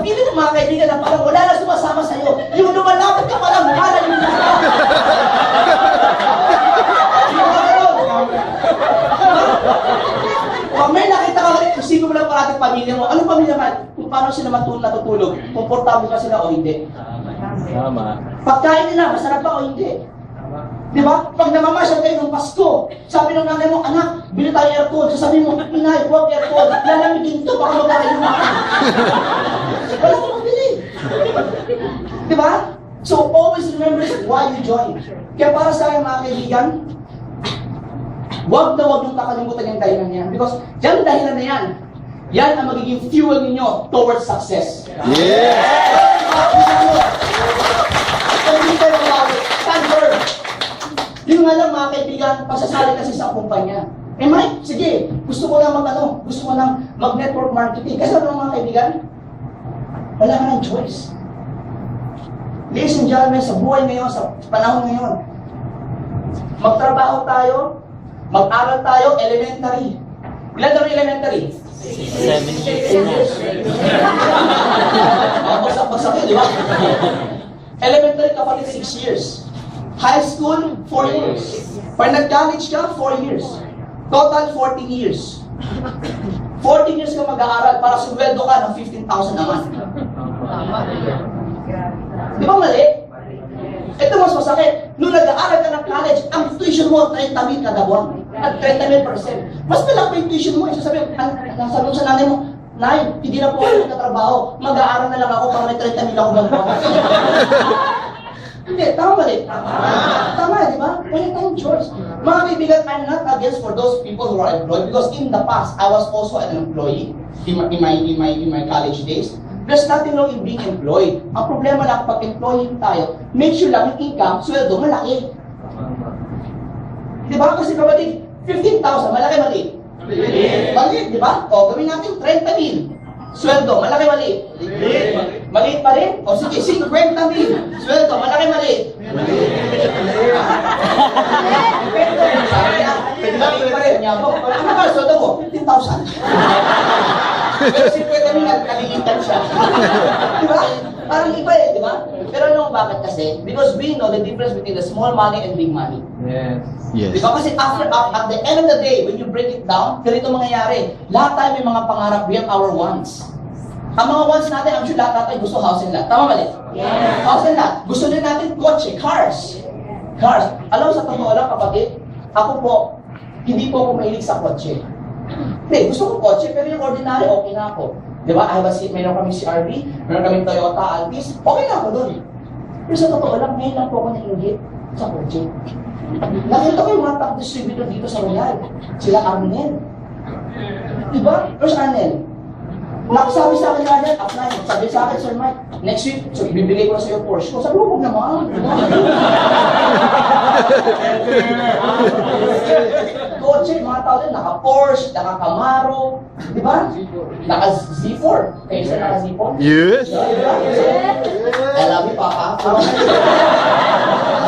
feeling mo mga kaibigan na parang wala na sumasama sa'yo. Yung lumalapit ka parang mukha na yung Pag may nakita ka ulit, isipin mo lang parating pamilya mo. Anong pamilya ka? Kung paano sila natutulog? Komportable ba sila o hindi? Tama. Pagkain nila, masarap ba o hindi? Di ba? Pag namamasyal kayo ng Pasko, sabi ng nanay mo, anak, bili tayo aircon. Sasabihin mo, inay, huwag aircon. Lalamigin to, baka magkakayo na. Wala ko magbili. Di ba? So, always remember why you join. Kaya para sa akin, mga kaibigan, huwag na huwag yung kakalimutan yung dahilan niyan. Because yung dahilan na yan, yan ang magiging fuel ninyo towards success. Yes! Hindi kayo malawit. Stand firm. Yung nga lang mga kaibigan, pagsasali kasi sa kumpanya. Eh Mike, sige, gusto ko lang gusto ko lang mag-network marketing. Kasi ano mga kaibigan? Wala ka ng choice. Ladies and gentlemen, sa buhay ngayon, sa panahon ngayon, magtrabaho tayo, mag-aral tayo, elementary. Ilan daw yung elementary? 7 years. Bagsak-bagsak yun, di ba? Elementary kapatid, 6 years. High school, 4 years. Pag nag-college ka, 4 years. Total, 14 years. 14 years ka mag-aaral para sumweldo ka ng 15,000 naman. Di ba mali? Ito mas masakit. Nung nag-aaral ka ng college, ang tuition mo, 30,000 kada buwan. At 30,000%. Mas malaki pa yung tuition mo. Sasabihin, sabi sa nanay mo, Nay, hindi na po ako nagtatrabaho. Mag-aaral na lang ako para may 30,000 ako buwan. Hindi, tama ba rin? Tama, di ba? Wala tayong choice. Mga kaibigan, I'm not against for those people who are employed because in the past, I was also an employee in my college days. There's nothing wrong in being employed. Ang problema lang, pag employee tayo, make sure lang yung income, sweldo, malaki. Di ba? Kasi kapatid, 15,000, malaki, maliit. Maliit, di ba? O, gawin natin 30,000. Sweldo, malaki, maliit. Maliit pa rin? O sige, 50,000. Sweldo, malaki, maliit. Maliit pa rin. Ano ba, sweldo mo? 15,000. Pero 50,000 at kalilitan siya. Di ba? Parang iba eh, di ba? Pero alam mo bakit kasi? Because we know the difference between the small money and big money. Yes. Di ba? Kasi at the end of the day, when you break it down, ganito mangyayari. Lahat tayo may mga pangarap, we have our wants. Ang mga wants natin, I'm sure lahat natin gusto house and lot. Tama ba rin? Yes. House and lot. Gusto din natin kotse, cars. Cars. Alam mo sa totoo lang kapatid, ako po, hindi po ako mahilig sa kotse. Hindi, gusto ko kotse, pero yung ordinary, okay na ako. Di ba? Mayroon kaming CRV, mayroon kaming Toyota Altis, okay na ako doon. Pero sa totoo lang, ngayon lang po ako nainggit sa kotse. Nakita ko yung mga top distributor dito sa Royal. Sila Arnel. Di ba? Pero sa Arnel, nakasabi sa akin na yan, apply. Sabi sa akin, Sir Mike, next week, so ibibigay ko na sa iyo Porsche ko. Sabi ko, huwag naman. Kotse, mga tao din, naka-Porsche, naka-Camaro, di ba? Naka-Z4. Kayo sa naka-Z4? Yes. I love you, Papa.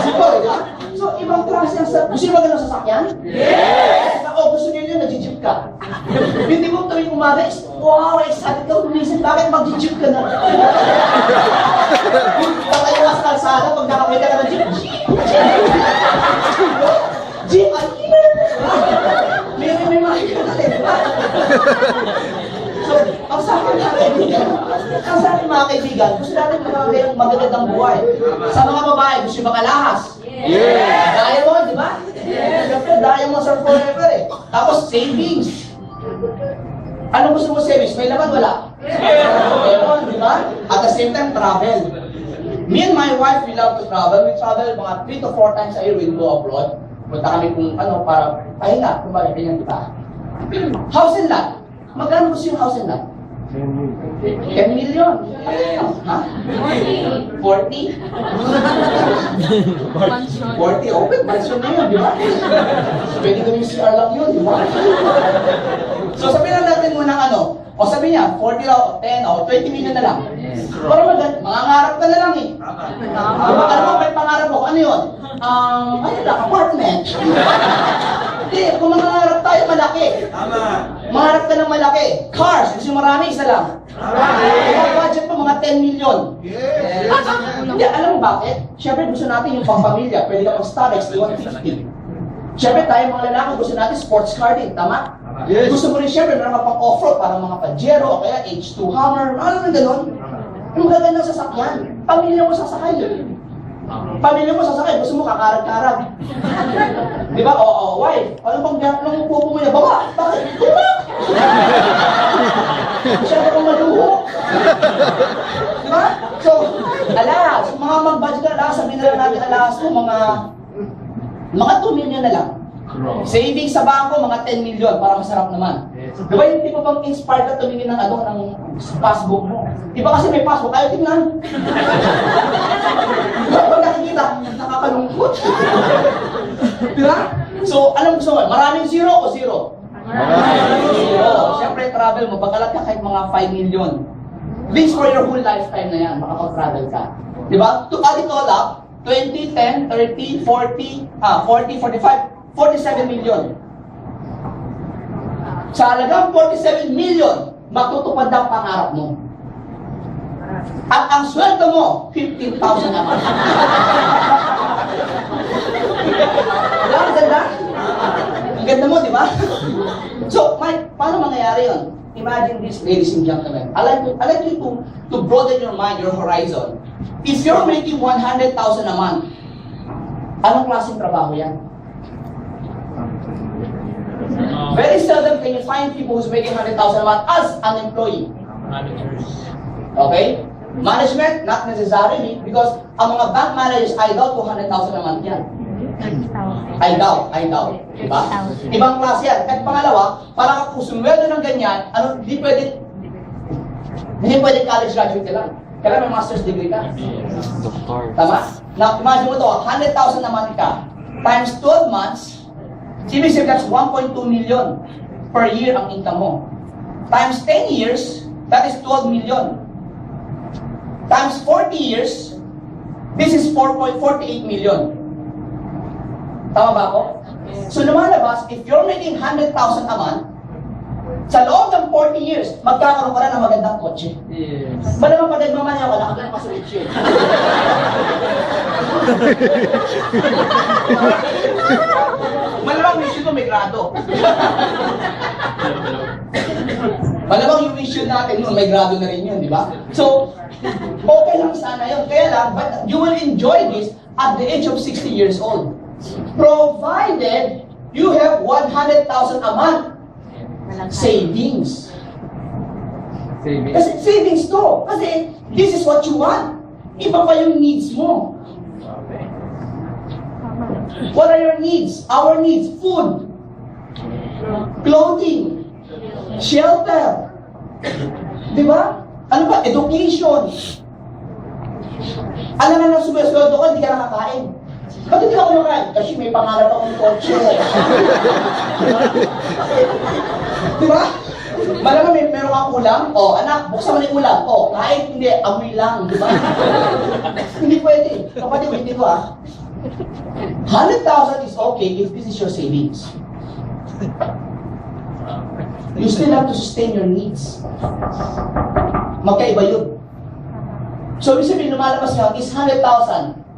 Z4, di ba? So, ibang klase ang sa... Gusto nyo ba ganun sasakyan? Yes! O, gusto nyo yun, nag-jeep ka. Hindi mo tuwing umaga, wow, excited ka, umisip, bakit mag-jeep ka na? Patayo ka sa kalsada, pag nakakita ka ng jeep, jeep, ay, may makikita na rin. So, ang sa akin mga kaibigan, gusto natin magagandang buhay. Sa mga babae, gusto yung makalahas. Yes. Daya mo, di ba? Yes. Siyempre, daya mo sa forever eh. Tapos, savings. Anong gusto mo savings? May laman, wala? Yes. Di ba? At the same time, travel. Me and my wife, we love to travel. We travel mga 3 to 4 times a year. We go abroad. Punta kami kung ano, para pahinga. Kung bakit, ganyan, di ba? House and lot. Magkano gusto yung house and lot? 10 million. Ha? 40? 40? Open, mansion na yun, di ba? Pwede kami CR lang yun, di ba? So sabihin lang natin muna ano, o sabi niya, 40 o 10 o 20 million na lang. Para mangangarap ka na lang eh. Ano mo, may pangarap mo, ano yun? Ano lang, apartment. Hindi, kung mangangarap tayo, malaki. Mangarap ka ng malaki. Cars, gusto marami, isa lang. Kung budget mo, mga million. Hindi, alam mo bakit? Siyempre gusto natin yung pangpamilya. Pwede ka mag-Starex, 150. Siyempre tayo mga lalaki, gusto natin sports car din, tama? Yes. Gusto mo rin siyempre meron ka pang off-road, parang mga Pajero, o kaya H2 Hammer, ano na gano'n? Yung magagandang sasakyan, pamilya mo sasakay. Pamilya mo sasakay, gusto mo kakarag-karag. Di ba? Oo, wife. Anong pupo mo niya? Baba! Bakit? Di ba? Siyempre kung maluho. Di ba? So, alas, mga mag-budget ka alas, sabihin na lang natin alas mo, mga 2 million na lang. Savings sa bangko, mga 10 million para masarap naman. Di ba yung tipo bang inspired ka tumingin ng ng passbook mo? Di ba kasi may passbook, ayaw tingnan. Di ba pag nakikita, nakakalungkot. Di ba? So, anong gusto mo? Maraming zero o zero? Zero. Siyempre, travel mo, pagkalat ka kahit mga 5 million. This for your whole lifetime na yan, makapag-travel ka. Di ba? To add it all up, 20, 10, 30, 40, 45, 47 million. Sa halagang 47 million, matutupad ang pangarap mo. At ang sweldo mo, 15,000 naman. Diba? Ang ganda? Ang ganda mo, di ba? So, Mike, paano mangyayari yun? Imagine this, ladies and gentlemen. I like you to broaden your mind, your horizon. If you're making 100,000 a month, anong klaseng trabaho yan? Very seldom can you find people who's making 100,000 a month as an employee. Okay? Management, not necessarily, because ang mga bank managers, I doubt 200,000 a month yan. I doubt. Diba? Ibang klase yan. At pangalawa, para kung sumweldo ng ganyan, hindi pwede college graduate ka lang. Kailangan may master's degree ka. Doktor. Tama? Now, imagine mo to, 100,000 a month ka, times 12 months, ibig sabihin that's 1.2 million per year ang income mo. Times 10 years, that is 12 million. Times 40 years, this is 4.48 million. Tama ba ako? So lumalabas, if you're making 100,000 a month, sa loob ng 40 years, magkakaroon ka na ng magandang kotse. Yes. Malamang pag nagmamanya ka, nakagano ka sa windshield. Malamang windshield mo may grado. Malamang yung windshield natin nun, may grado na rin yun, di ba? So, okay lang sana yun. Kaya lang, but you will enjoy this at the age of 60 years old. Provided you have 100,000 a month savings. Kasi savings to. Kasi this is what you want. Iba pa yung needs mo. What are your needs? Our needs, food, clothing, shelter. Di ba? Ano ba? Education. Alam nga nang sumasweldo ka, hindi ka nakakain. Ba't hindi ka kumakain? Kasi may pangarap akong kotse. Di ba? Malamang meron kang ulam, anak, buksan mo na yung ulam. Kahit hindi, amoy lang, di ba? Hindi pwede. Kapatid, hindi ko 100,000 is okay if this is your savings. You still have to sustain your needs. Magkaiba yun. So, ibig sabihin, lumalabas nga, is 100,000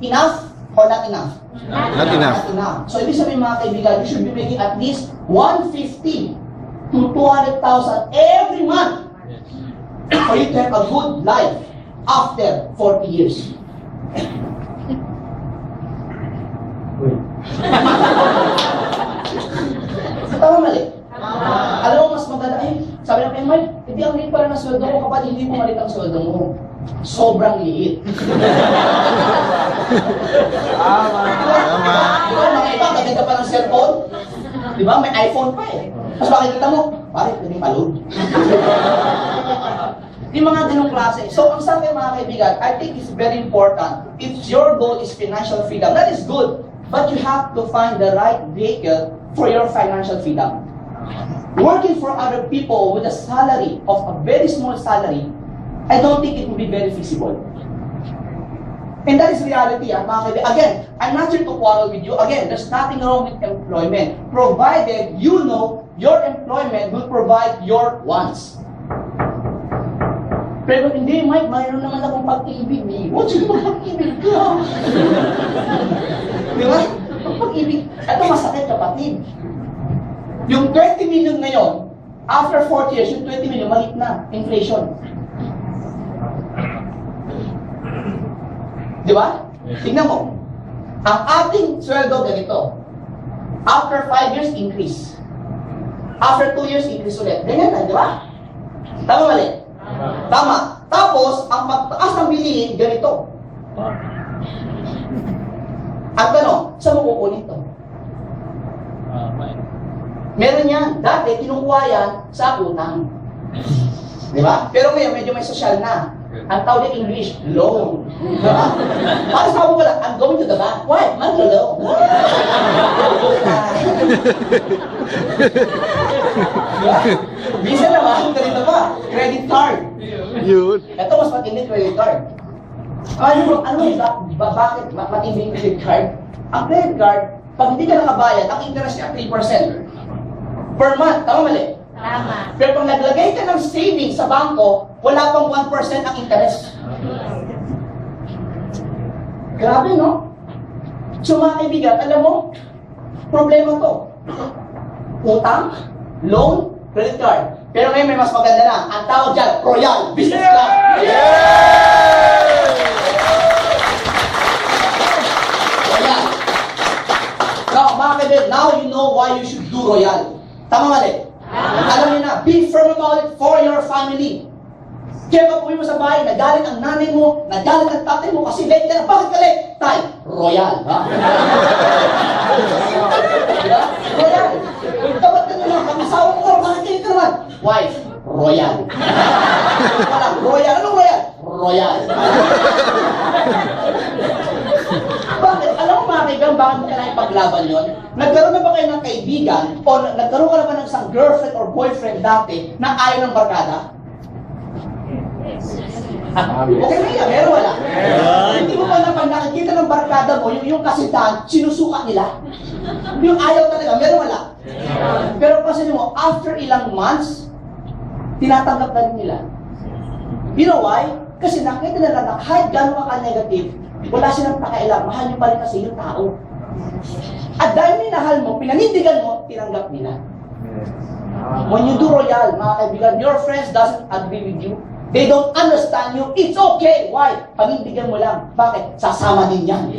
enough or not enough? Not enough. Not enough. So, ibig sabihin, mga kaibigan, you should be making at least 150 to 200,000 every month for you to have a good life after 40 years. Tama mali? Alam mo, mas maganda, sabi ng Mike, hindi ang liit pala ng sweldo mo kapag hindi mo malit ang sweldo mo. Sobrang liit. Tama. Diba, mga iba, maganda pa ng cellphone. Diba, may iPhone pa Tapos makikita mo, pare, pwedeng palod. Yung mga ganong klase. So, ang sa akin mga kaibigan, I think it's very important. If your goal is financial freedom, that is good. But you have to find the right vehicle for your financial freedom. Working for other people with a salary of a very small salary, I don't think it will be very feasible. And that is reality, mga kaibigan. Again, I'm not here to quarrel with you. Again, there's nothing wrong with employment, provided you know your employment will provide your wants. Pero hindi, Mike, mayroon naman akong pag-ibig. What sige pag-ibig ka? Di ba? Pag-ibig, ito masakit kapatid. Yung 20 million ngayon, after 40 years, yung 20 million, maliit na, inflation. Di ba? Tingnan mo. Ang ating sweldo ganito. After 5 years, increase. After 2 years, increase ulit. Ganyan na, di ba? Tama mali? Tama. Tapos, ang pagtaas ng bilihin, ganito. Ang tanong, saan mo kukunin ito? Meron yan. Dati, kinukuha yan sa utang. Di ba? Pero ngayon, medyo may social na. Ang tawag ng English, loan. Diba? Para sabi ko lang, I'm going to the bank. Why? Maglo-loan. Bisa naman, ganito pa. Credit card. Yun. Ito mas matindi credit card. Bakit matindi yung credit card? Ang credit card, pag hindi ka nakabayad, ang interest niya 3% per month. Tama mali? Tama. Pero pag naglagay ka ng savings sa bangko, wala pang 1% ang interest. Grabe, no? So mga kaibigan, alam mo, problema to. Utang, loan, credit card. Pero ngayon may mas maganda na. Ang tawag dyan, Royal Business Club. Royal. Now, mga kaibigan, now you know why you should do Royal. Tama mali? Alam niyo na, be firm about it for your family. Kaya pag uwi mo sa bahay, nagalit ang nanay mo, nagalit ang tatay mo, kasi late ka na. Bakit ka late? Tay, Royal. Ha? Diba? Royal. Dapat ka naman, kami sawa mo, bakit kayo ka naman? Wife, Royal. Walang Royal. Anong Royal? Royal. Bakit? Alam mo mga kaibigan, bakit mo kailangan ipaglaban yun? Nagkaroon na ba kayo ng kaibigan o nagkaroon ka na ba ng isang girlfriend or boyfriend dati na ayaw ng barkada? Okay na yan, meron wala? Hindi mo ba na pag nakikita ng barkada mo, yung kasintahan, sinusuka nila? Yung ayaw talaga, meron wala? Pero pansinin mo, after ilang months, tinatanggap na rin nila. You know why? Kasi nakita nila na kahit gano'n ka negative, wala silang pakailang, mahal niyo pa rin kasi yung tao. At dahil minahal mo, pinanindigan mo, tinanggap nila. When you do Royal, mga kaibigan, your friends doesn't agree with you. They don't understand you. It's okay. Why? Panindigan mo lang. Bakit? Sasama din yan.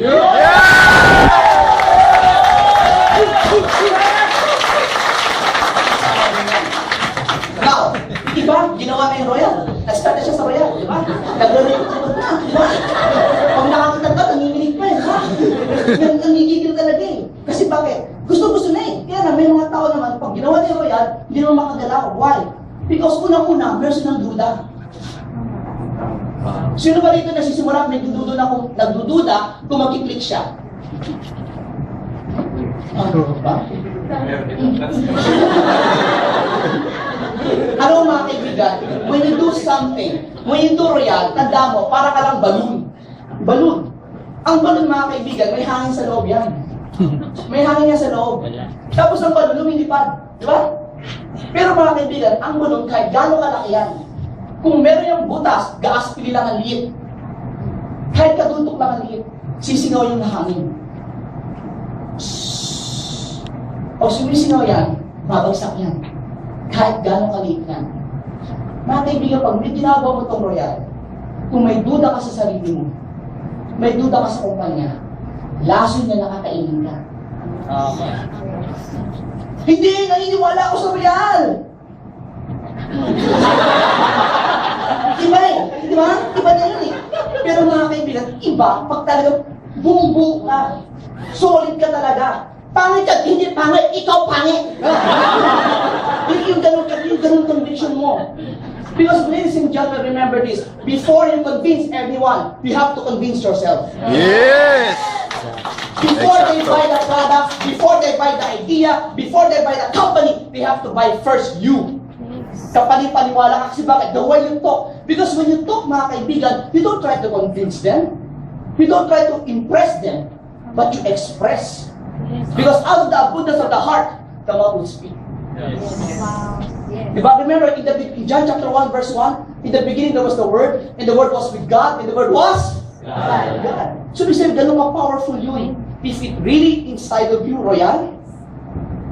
Now, iba, ginawa na yung Royal. Nag-start na siya sa Royal, di ba? Nag-royal na, di ba? Pag nakakita ka, nanginginig pa eh, ha? Nangigigil talaga eh. Kasi bakit? Gusto-gusto na eh. Kaya na, may mga tao naman, pag ginawa na yung Royal, hindi naman makagalaw. Why? Because unang-una, meron silang duda. Sino ba dito nagsisimula at nagdududa kung mag-click siya? Ba? Ano mga kaibigan, when you do something, when you do Royal, tanda mo, para ka lang balloon. Balloon. Ang balloon mga kaibigan, may hangin sa loob yan. May hangin yan sa loob. Tapos ang balloon, lumilipad. Di ba? Pero mga kaibigan, ang balloon, kahit gano'ng kalaki yan, kung meron yung butas, gaas pili lang ang liit. Kahit katutok lang ang liit, sisigaw yung hangin. O sumisingaw yan, babagsak yan. Kahit gano'ng kaliit yan. Mga kaibigan, pag may ginagawa mo itong Royal, kung may duda ka sa sarili mo, may duda ka sa kumpanya, lason niya nakakainin ka. Hindi, naniniwala ako sa Royal! Iba eh, di ba? Iba na yun eh. Pero mga kaibigan, iba, pag talagang bumubuo ka, solid ka talaga. Pangit ka, hindi pangit, ikaw pangit. yung ganun conviction mo. Because ladies and gentlemen, remember this, before you convince everyone, you have to convince yourself. Yes! Before they buy the product, before they buy the idea, before they buy the company, they have to buy first you. Kapani-paniwala ka kasi bakit? The way you talk. Because when you talk, mga kaibigan, you don't try to convince them. You don't try to impress them. But you express. Because out of the abundance of the heart, the mouth will speak. Wow. Yes. Diba? Remember, in John chapter 1 verse 1, In the beginning, there was the Word, and the Word was with God, and the Word was God. So, ibig sabihin, ganun ma-powerful yun. If it really inside of you, Royal,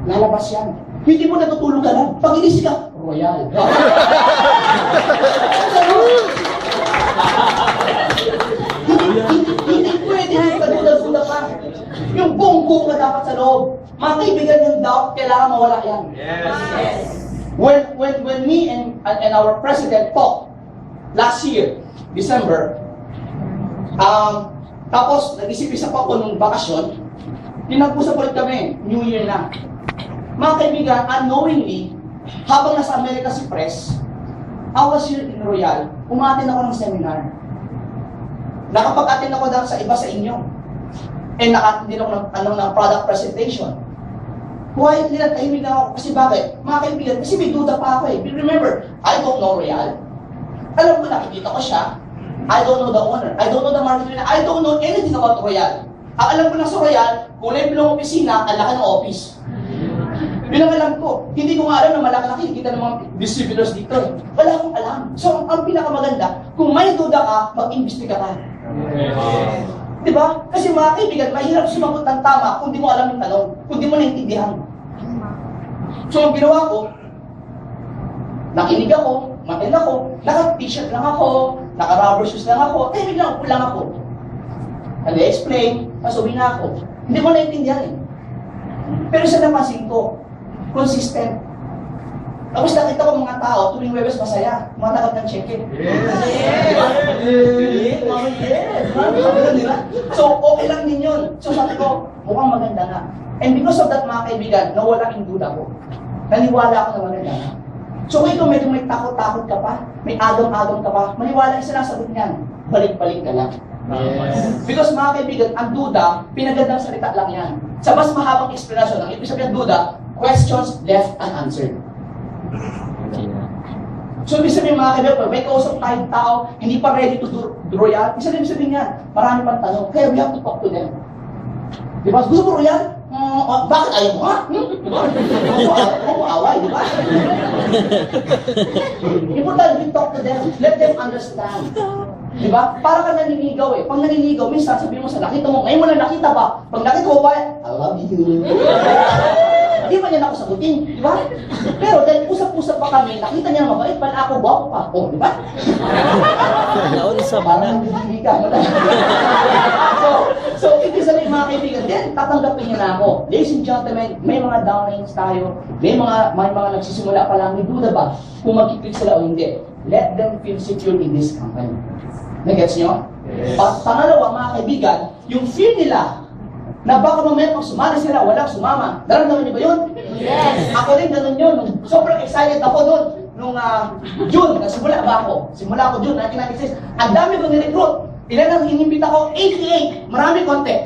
lalabas yan. Hindi mo natutulog ka lang. Pag inisip ka, Royal. Hindi pwede yung kadula-dula ka. Yung buong-buong ka dapat sa loob. Mga kaibigan, yung doubt, kailangan mawala yan. When me and our president talked last year, December, tapos nag-isip-isip ako nung bakasyon, pinag-usap ulit kami, New Year na. Mga kaibigan, unknowingly, habang nasa Amerika si Pres, I was here in Royal, umatin ako ng seminar. Nakapag-attend ako sa iba sa inyo. And naka-attend ako ng product presentation. Quietly lang, tahimik lang ako. Kasi bakit? Mga kaibigan, kasi may duda pa ako eh. Remember, I don't know Royal. Alam ko, nakikita ko siya. I don't know the owner. I don't know the marketing. I don't know anything about Royal. Ang alam ko lang sa Royal, kulay blue ng opisina, ang laki ng office. Yun ang alam ko. Hindi ko nga alam na malaki-laki kita ng mga distributors dito. Wala akong alam. So, ang pinakamaganda, kung may duda ka, mag-imbestiga ka. Diba? Kasi mga kaibigan, mahirap sumagot ng tama kung di mo alam yung tanong, kung di mo naintindihan. So, ang ginawa ko, nakinig ako, matin ako, naka-t-shirt lang ako, naka-rubber shoes lang ako, biglang upo lang ako. Nag-explain, pasubi na ako. Hindi mo naintindihan eh. Pero sa napansin ko, consistent. Tapos nakita ko mga tao, tuwing Webes masaya, matanggap ng check in. So, okay lang din yun. So, sabi ko, mukhang maganda nga. And because of that, mga kaibigan, nawala yung duda ko. Naniwala ako na maganda nga. So, kung ikaw medyo may takot-takot ka pa, may agam-agam ka pa, maniwala isa lang sagot niyan, balik-balik ka lang. Because mga kaibigan, ang duda, pinagandang salita lang yan. Sa mas mahabang explanation, ang ibig sabihin ng duda, questions left unanswered. So, ibig sabihin mga kaibigan, may kausap tayong tao, hindi pa ready to do Royal, ibig sabihin yan, marami pang tanong, kaya we have to talk to them. Diba? Gusto mo Royal? Bakit ayaw mo ha? Diba? Huwag mo away, diba? Important, we talk to them, let them understand. Diba? Para ka naninigaw eh. Pag naninigaw, minsan sabihin mo sa nakita mo, ngayon mo lang nakita ba? Pag nakita mo ba, I love you. Hindi pa niya ako sagutin, di ba? Pero dahil usap-usap pa kami, nakita niya mabait, pala ako, guwapo pa. Oh, di ba? Naon sa Parang hindi ka. So, ibig sabihin mga kaibigan, then tatanggapin niya na ako. Ladies and gentlemen, may mga downlines tayo, may mga nagsisimula pa lang, may duda ba kung mag-click sila o hindi. Let them feel secure in this company. Nagets nyo? Yes. Pangalawa, mga kaibigan, yung feel nila na baka mamaya pag sumali sila, walang sumama. Naramdaman niyo ba yun? Yes! Ako rin ganun yun. Sobrang excited ako doon. Nung June, nagsimula ba ako? Simula ako June, 1996. Ang dami ko ni-recruit. Ilan ang inimbita ko? 88. Marami konti.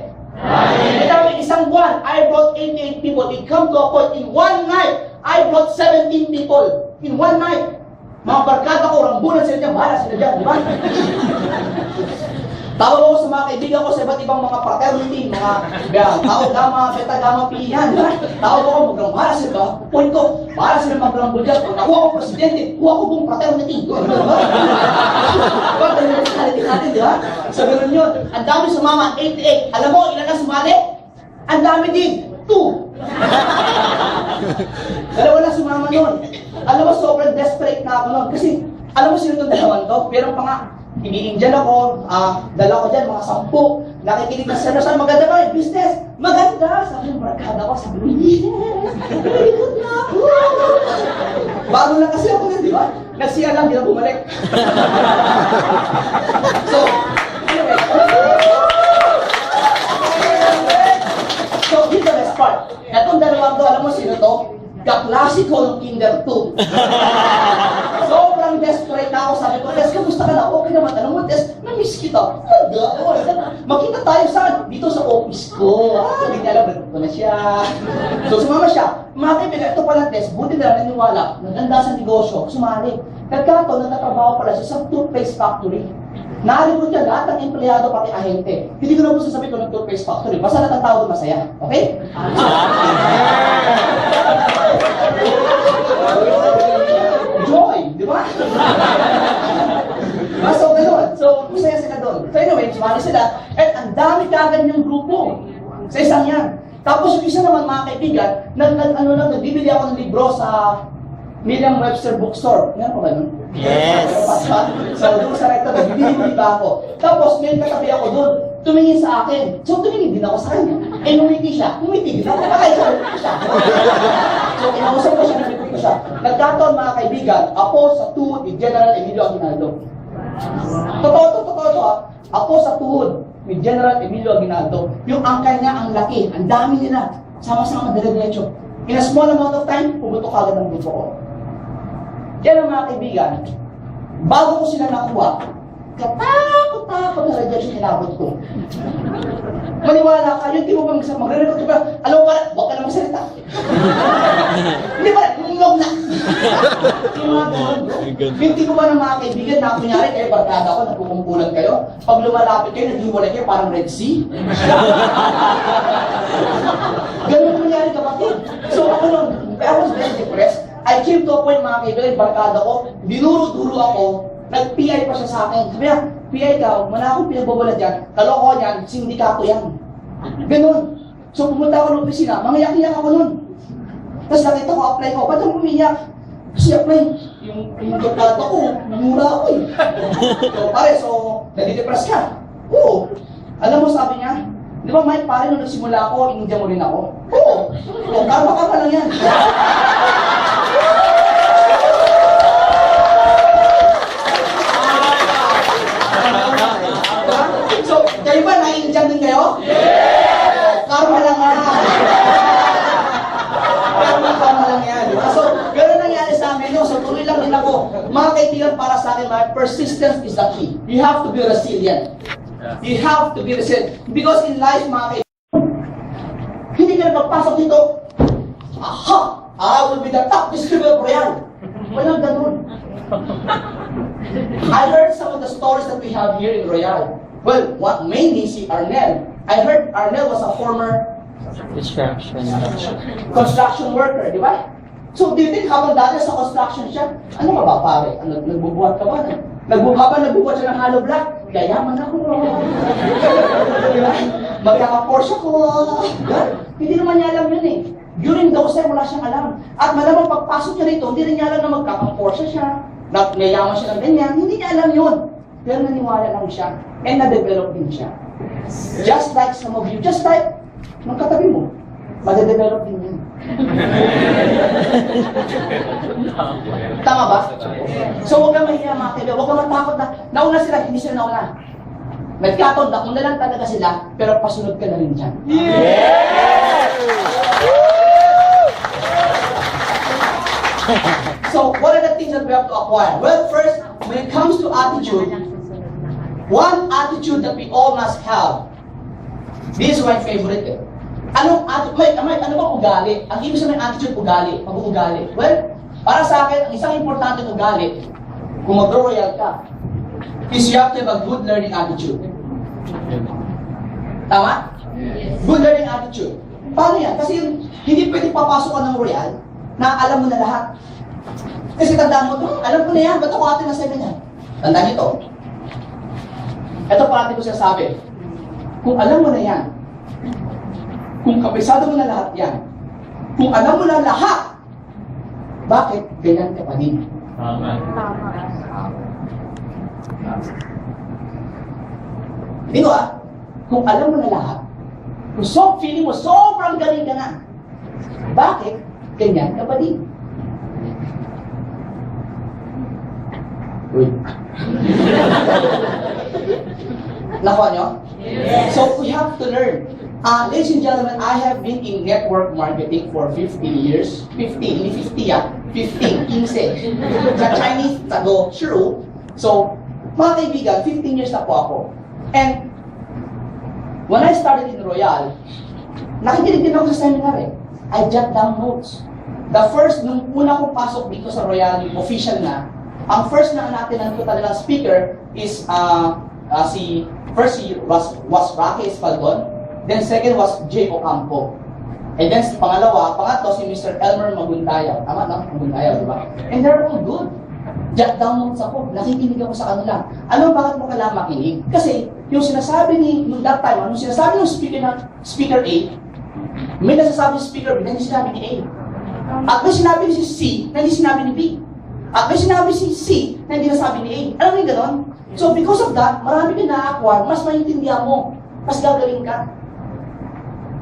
Ang dami isang buwan. I brought 88 people. It come to a point in one night. I brought 17 people. In one night. Mga barkada ko, rambulan sila dyan, bahala sila dyan, di ba? Tawag ako sa mga kaibigan ko sa iba't ibang mga fraternity, mga tao gama, beta gama, pilihan, di ba? Tawag ako, magrambahala sila, point ko, bahala sila magrambul dyan. Pag nakuha ko presidente, kuha ko buong fraternity. Di ba? Pag natin natin, di ba? So, ganun yun. Ang dami sumama, 88. Alam mo, ilan na sumali? Ang dami din, 2. Dalawa na sumama nun. Alam mo, sobrang desperate na ako nun. Kasi, alam mo sino itong dalawan to? Pero pa nga, ini-Indian ako, dala ko dyan, mga 10. Nakikinig na sila, saan maganda ba yung business? Maganda! Sabi yung barkada ko, sabi ko, yes! Very good na ako! Bago lang kasi ako nun, di ba? Nagsiya lang, di na bumalik. So, anyway. So, here's the best part. Itong dalawang to, alam mo sino to? Kaklase ko ng Kinder 2. Sobrang desperate na ako. Sabi ko, Tess, kamusta ka na? Okay naman. Alam mo, Tess, na-miss kita. Makita tayo saan? Dito sa office ko. Hindi niya alam, nagpunta na siya. So, sumama siya. Mga kaibigan, ito pala, Tess, buti na naniwala. Naganda sa negosyo, sumali. Nagkataon, nagtatrabaho pala siya sa toothpaste factory. Naalipod niya lahat ng empleyado pati ahente. Hindi ko na po sasabihin ko ng toothpaste factory. Basta lahat ng tao doon masaya. Okay? Joy, di ba? So, masaya sila doon. So anyway, sumali sila. And ang dami kagad yung grupo. Sa isang yan. Tapos yung isa naman mga kaibigan, nagbibili ako ng libro sa Merriam-Webster bookstore. Meron ba nun? Yes. So doon sa rector, nagbibili ba ako. Tapos may katabi ako doon, tumingin sa akin. So tumingin din ako sa kanya. Eh numiti siya, numiti din ako. Bakit siya? So inausap ko siya, nabibig ko siya. Nagkataon mga kaibigan, ako sa tuhod ni General Emilio Aguinaldo. Totoo to ha. Ako sa tuhod ni General Emilio Aguinaldo. Yung angkay niya, ang laki, ang dami nila. Sama-sama dire-diretso. In a small amount of time, pumutok agad ang grupo ko. Yan ang mga kaibigan, bago ko sila nakuha, katakot-takot na rejection inabot ko. Maniwala ka, yung di mo ba magre-record ka, alam mo ba, huwag ka na magsalita. Hindi ba, lumilog na. Yung mga ganun, bro. Hindi ko ba ng mga kaibigan na kunyari kayo, barkada ko, nagkukumpulan kayo, pag lumalapit kayo, naghiwalay kayo, parang Red Sea. Ganun nangyari kapatid. So ako nun, I was very depressed. I came to a point mga kaibigan, barkada ko, dinuro-duro ako, nag-PI pa siya sa akin. Sabi niya, PI ka, wala akong pinagbabala dyan, kalokohan yan, sindikato yan. Ganun. So pumunta ako ng opisina, mangayak-iyak ako nun. Tapos nakita ko, apply ko, ba't ako umiyak? Kasi apply, yung barkada ko, mura ako eh. So nadidepress ka? Oo. Alam mo sabi niya, di ba Mike, pare nung nagsimula ako, inindya mo rin ako? Oo. O, karma lang yan. So, kayo ba naiindiyan din kayo? Yeah! Karma lang nga. Karma lang yan. So, gano'n nangyari sa amin. No? So, tuloy lang din ako. Mga kaibigan, para sa akin, persistence is the key. You have to be resilient. You have to be resilient. Because in life, mga kaibigan, hindi ka napapasok dito, aha! I will be the top distributor of Royal. Walang ganun. I heard some of the stories that we have here in Royal. Well, mainly si Arnel. I heard Arnel was a former construction worker, di ba? So, do you think habang dati sa construction siya, ano ka ba pare? Nagbubuhat ka ba? Nagbubuhat siya ng hollow block? Yayaman ako. Magkaka-Porsche ko. Hindi naman niya alam yun eh. During those time, wala siyang alam. At malamang pagpasok niya rito, hindi rin niya alam na magkaka-Porsche siya. Nayayaman siya ng ganyan. Hindi niya alam yun. Pero naniwala lang siya. And na-develop din siya. Just like some of you, just like nung katabi mo, made-develop din yun. Tama ba? So huwag kang mahiya mga kaibigan, huwag kang matakot na nauna sila, hindi sila nauna. Nagkataon na kung na lang talaga sila, pero pasunod ka na rin dyan. So what are the things that we have to acquire? Well, first, when it comes to attitude, one attitude that we all must have, this is my favorite eh. Ano ba ugali? Ang ibig sabihin ng attitude, ugali. Pag-uugali. Well, para sa akin, ang isang importante ugali, kung mag-royal ka, is you have to have a good learning attitude. Tama? Good learning attitude. Paano yan? Kasi hindi pwede papasok ka ng royal na alam mo na lahat. Kasi tandaan mo ito, alam ko na yan, ba't ako atin na 7 yan? Tandaan nyo ito. Ito parati ko sinasabi. Kung alam mo na yan, kung kabisado mo na lahat yan, kung alam mo na lahat, bakit ganyan ka pa din? Dito kung alam mo na lahat, kung feeling mo sobrang galing ka na, bakit ganyan ka pa din? Uy. Nakuha nyo? Yes. So we have to learn. Ladies and gentlemen, I have been in network marketing for 15 years. 15, hindi 50 15, 15. Sa Chinese, tago, shiru. So, mga kaibigan, 15 years na po ako. And, when I started in Royal, nakikinig din ako sa seminar eh. I jot down notes. The first, nung una kong pasok dito sa Royal, yung official na, ang first na natin ko talagang speaker is, si was Rocky Espaldon, then second was Jay Ocampo. And then pangatlo si Mr. Elmer Maguntayaw. Tama, no? Maguntayaw, di ba? And they're all good. Jot down notes ako, nakikinig ako sa kanila. Ano, bakit mo kailangan makinig? Kasi, yung sinasabi nung that time, yung sinasabi ng speaker A, may nasasabi ng speaker B, na hindi sinabi ni A. At may sinabi ni C, na hindi sinabi ni B. At may sinabi si C, na hindi nasabi ni A. Alam mo yung ganon? So, because of that, marami ka na-acquire, mas maintindihan mo, mas gagaling ka.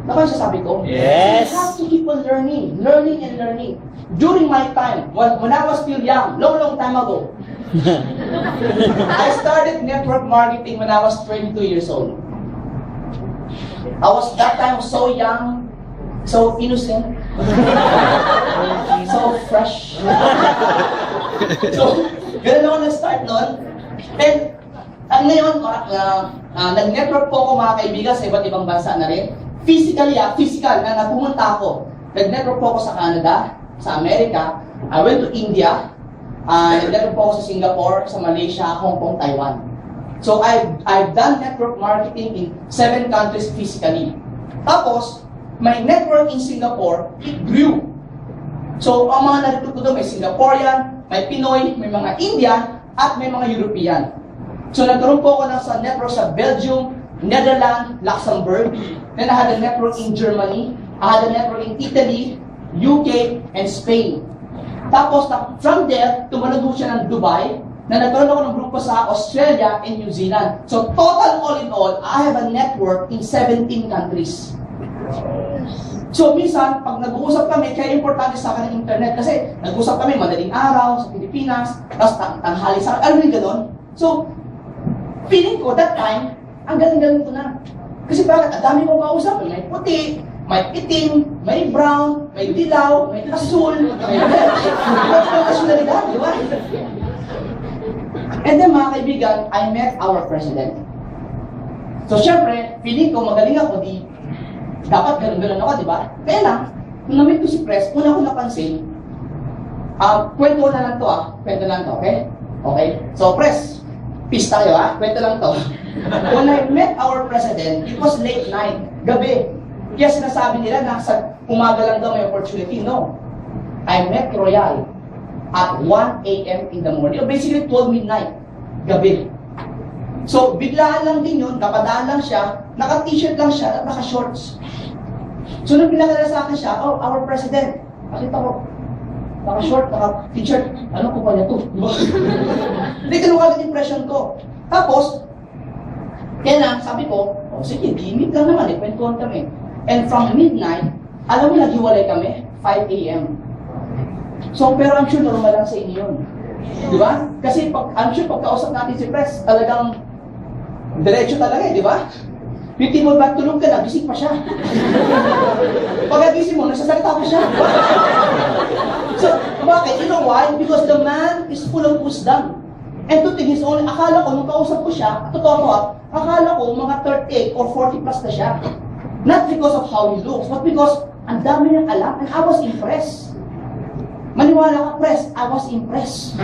Naman siya sabi ko? Yes. You have to keep on learning and learning. During my time, when I was still young, long time ago, I started network marketing when I was 22 years old. I was that time so young, so innocent, so fresh. So, ganun ako nag-start noon. And ngayon, nag-network po ako mga kaibigan sa iba't ibang bansa na rin. Physical na pumunta ako. Nag-network po ako sa Canada, sa Amerika. I went to India. Nag-network po ako sa Singapore, sa Malaysia, Hong Kong, Taiwan. So I've done network marketing in 7 countries physically. Tapos, my network in Singapore, it grew. So ang mga narito ko doon, may Singaporean, may Pinoy, may mga Indian, at may mga European. So nagkaroon po ako sa network sa Belgium, Netherlands, Luxembourg. Then I had a network in Germany. I had a network in Italy, UK, and Spain. Tapos, from there, tumalog siya ng Dubai, na nagkaroon ako ng grupo sa Australia and New Zealand. So, total all in all, I have a network in 17 countries. So, minsan, pag nag-uusap kami, kaya importante sa akin ang internet. Kasi, nag-uusap kami madaling araw sa Pilipinas, tapos tanghali sa akin, alam mo yung gano'n? So, feeling ko, that time, ang galing-galing ko na. Kasi bakit? Ang dami kong kausap. May puti, may itim, may brown, may dilaw, may asul, may red. May nasyonalidad, di ba? And then mga kaibigan, I met our president. So syempre, feeling ko magaling ako, dapat ganun-ganun ako, di ba? Kaya lang, nung na-meet ko si Pres, una ko napansin, kwento na lang to kwento lang to, okay? Okay? So Pres, peace tayo kwento lang to. When I met our president, it was late night, gabi. Kaya sinasabi nila na sa umaga lang daw may opportunity. No. I met Royal at 1 a.m. in the morning. Basically, 12 midnight. Gabi. So, biglaan lang din yun. Napadaan lang siya. Naka-t-shirt lang siya at naka-shorts. So, nung pinakala sa akin siya, oh, our president. Nakita ko. Naka-short, naka-t-shirt. Ano ko pa niya to? Hindi, ganun agad impression ko. Tapos, kaya lang, sabi ko, oh, sige, limit lang naman, kwentuhan kami. And from midnight, alam mo, naghiwalay kami, 5 a.m. So, pero I'm sure normal lang sa inyo yun. Di ba? Kasi I'm sure pagkausap natin si Pres, talagang diretso talaga di ba? Yung timon ba, tulog ka na, gising pa siya. Pagkagising mo, nagsasalita pa siya. So, bakit? You know why? Because the man is full of wisdom. And to think his own, akala ko, nung kausap ko siya, totoo ko akala ko mga 38 or 40 plus na siya. Not because of how he looks, but because ang dami niyang alam, and I was impressed. Maniwala ka, Pres, I was impressed.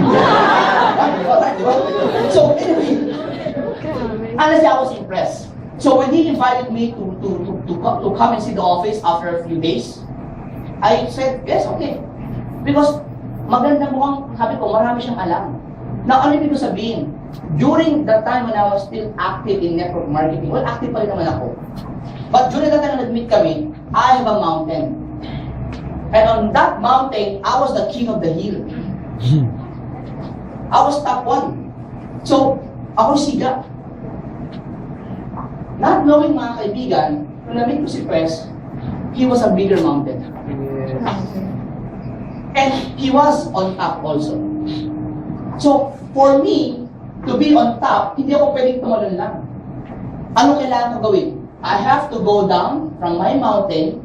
So, anyway, honestly, I was impressed. So, when he invited me to come and see the office after a few days, I said, yes, okay. Because maganda mukhang, sabi ko, marami siyang alam. Now, ano ibig ko sabihin? During the time when I was still active in network marketing, well, active pa rin naman ako. But during the time na nag-meet kami, I have a mountain. And on that mountain, I was the king of the hill. I was top 1. So, ako siga. Not knowing mga kaibigan, nung na-meet ko si Pres, he was a bigger mountain. And he was on top also. So, for me, to be on top, hindi ako pwedeng tumalon lang. Ano kailangan ko gawin? I have to go down from my mountain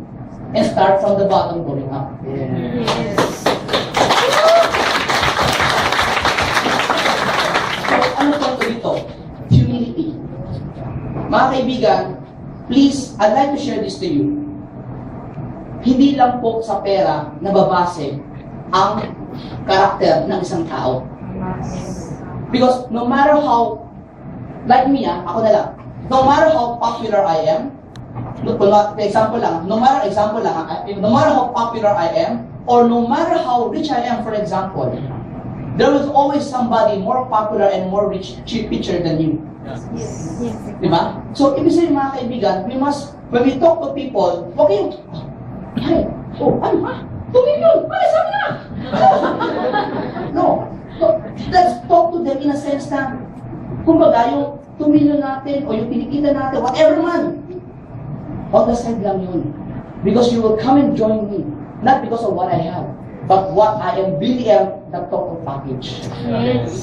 and start from the bottom going up. Yes. So, ano po dito? Humility. Mga kaibigan, please, I'd like to share this to you. Hindi lang po sa pera nababase ang karakter ng isang tao. Because no matter how, like me ako na lang, no matter how popular I am, no matter how popular I am, or no matter how rich I am, for example, there was always somebody more popular and more rich, richer than you. Diba? So, ibig sabihin mga kaibigan, when we talk to people, huwag kayong, ay, ano ha? 2 million! Ay, sabi na! No. So, let's talk to them in a sense na, kumbaga, yung 2 million natin, o yung pinikita natin, whatever man, on the side lang yun. Because you will come and join me, not because of what I have, but what I am really am, the total package.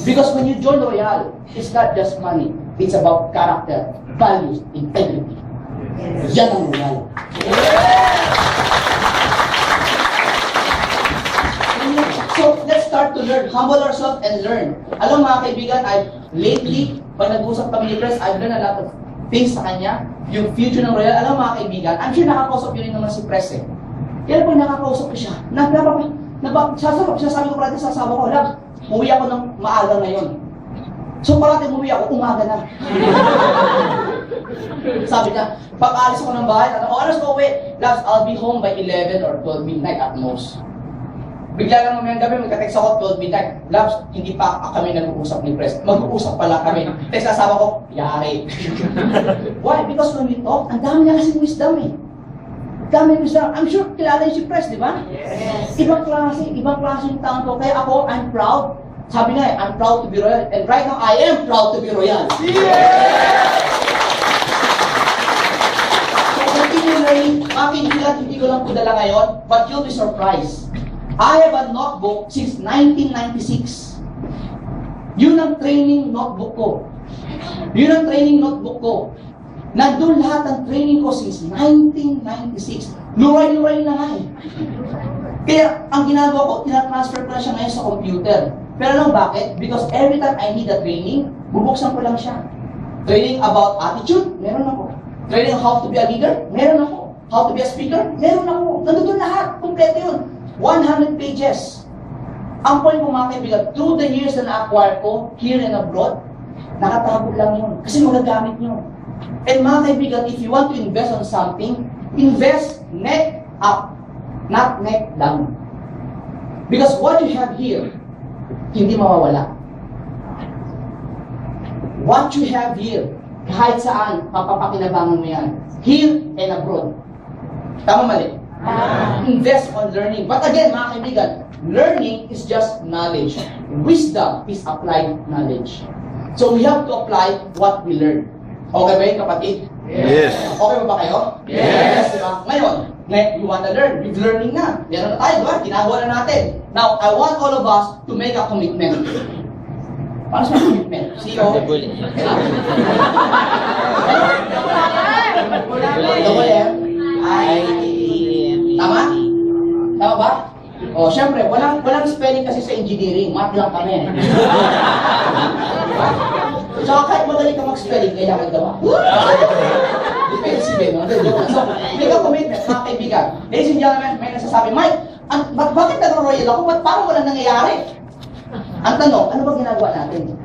Because when you join Royal, it's not just money, it's about character, values, integrity. Yan ang Royal. So, let's start to learn. Humble ourselves and learn. Alam mga kaibigan, lately, pag nag-usap kami ni Press, I've learned a lot of things sa kanya. Yung future ng Royal. Alam mga kaibigan, I'm sure nakakausap yun rin naman si Press eh. Kaya pag nakakausap ko siya, sasabi ko parati sa asawa ko, Lab, umuwi ako ng maaga ngayon. So parati umuwi ako, umaga na. Sabi niya, pag alis ako ng bahay, oras ko uwi, Labs, I'll be home by 11 or 12 midnight at most. Bigla lang mamayang gabi, magka-text ako 12 midnight. Labs, hindi pa kami nag-uusap ni Press. Mag-uusap pala kami. Text asawa ko, yari. Why? Because when we talk, ang dami niya kasing wisdom eh. Dami wisdom. I'm sure kilala niyo si Press, di ba? Yes. Ibang klase yung tao ko. Kaya ako, I'm proud. Sabi nga eh, I'm proud to be Royal. And right now, I am proud to be Royal. Yeah! So, continue learning. Makikilat, hindi ko lang kudala ngayon, but you'll be surprised. I have a notebook since 1996. Yun ang training notebook ko. Nandun lahat ng training ko since 1996. Luray-luray na nga eh. Kaya ang ginagawa ko, tinatransfer ko na siya ngayon sa computer. Pero alam bakit? Because every time I need a training, bubuksan ko lang siya. Training about attitude, meron ako. Training how to be a leader, meron ako. How to be a speaker, meron ako. Nandun lahat, kompleto yun. 100 pages. Ang point ko mga kaibigan, through the years na na-acquire ko, here and abroad, nakatago lang yun. Kasi magagamit nyo. And mga kaibigan, if you want to invest on something, invest neck up, not neck down. Because what you have here, hindi mawawala. What you have here, kahit saan, papapakinabangan mo yan. Here and abroad. Tama mali? Invest on learning. But again, mga kaibigan, learning is just knowledge. Wisdom is applied knowledge. So we have to apply what we learn. Okay ba yun, kapatid? Yes. Okay ba kayo? Yes. Diba? Ngayon, you wanna learn. With learning na. Meron na tayo, diba? Ginagawa na natin. Now, I want all of us to make a commitment. Paano sa commitment? CEO? Double M? Tama? Tama ba? O, syempre, walang spelling kasi sa engineering. Math lang kami. Tsaka kahit madali ka mag-spelling, kailangan gawa. Defensive, no? So, make a commitment, mga kaibigan. Ladies and gentlemen, may nagsasabi, Mike, bakit nag-royal ako? Ba't parang wala nangyayari? Ang tanong, ano ba ginagawa natin?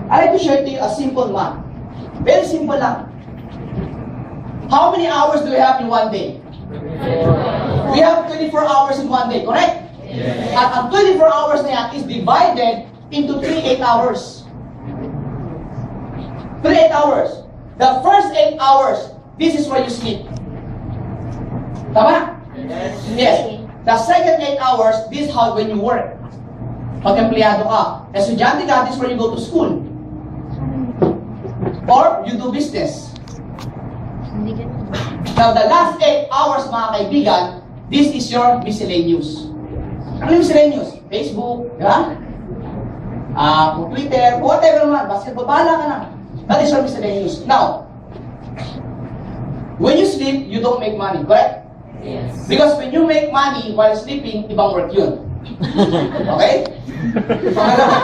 I'd like to share to you a simple math. Very simple lang. How many hours do we have in one day? We have 24 hours in one day, correct? Yes. At ang 24 hours na yan is divided into 3 8 hours. 3 8 hours. The first 8 hours, this is where you sleep. Tama? Yes. Yes. The second 8 hours, this is how when you work. Pag empleyado ka. Estudyante ka, this is where you go to school. Or you do business. Now, the last 8 hours, mga kaibigan, this is your miscellaneous. Ano yung miscellaneous? Facebook, di ba? Twitter, whatever naman, basketball, bahala ka na. That is your miscellaneous. Now, when you sleep, you don't make money, correct? Yes. Because when you make money while sleeping, ibang work yun. Okay? Pangalawa.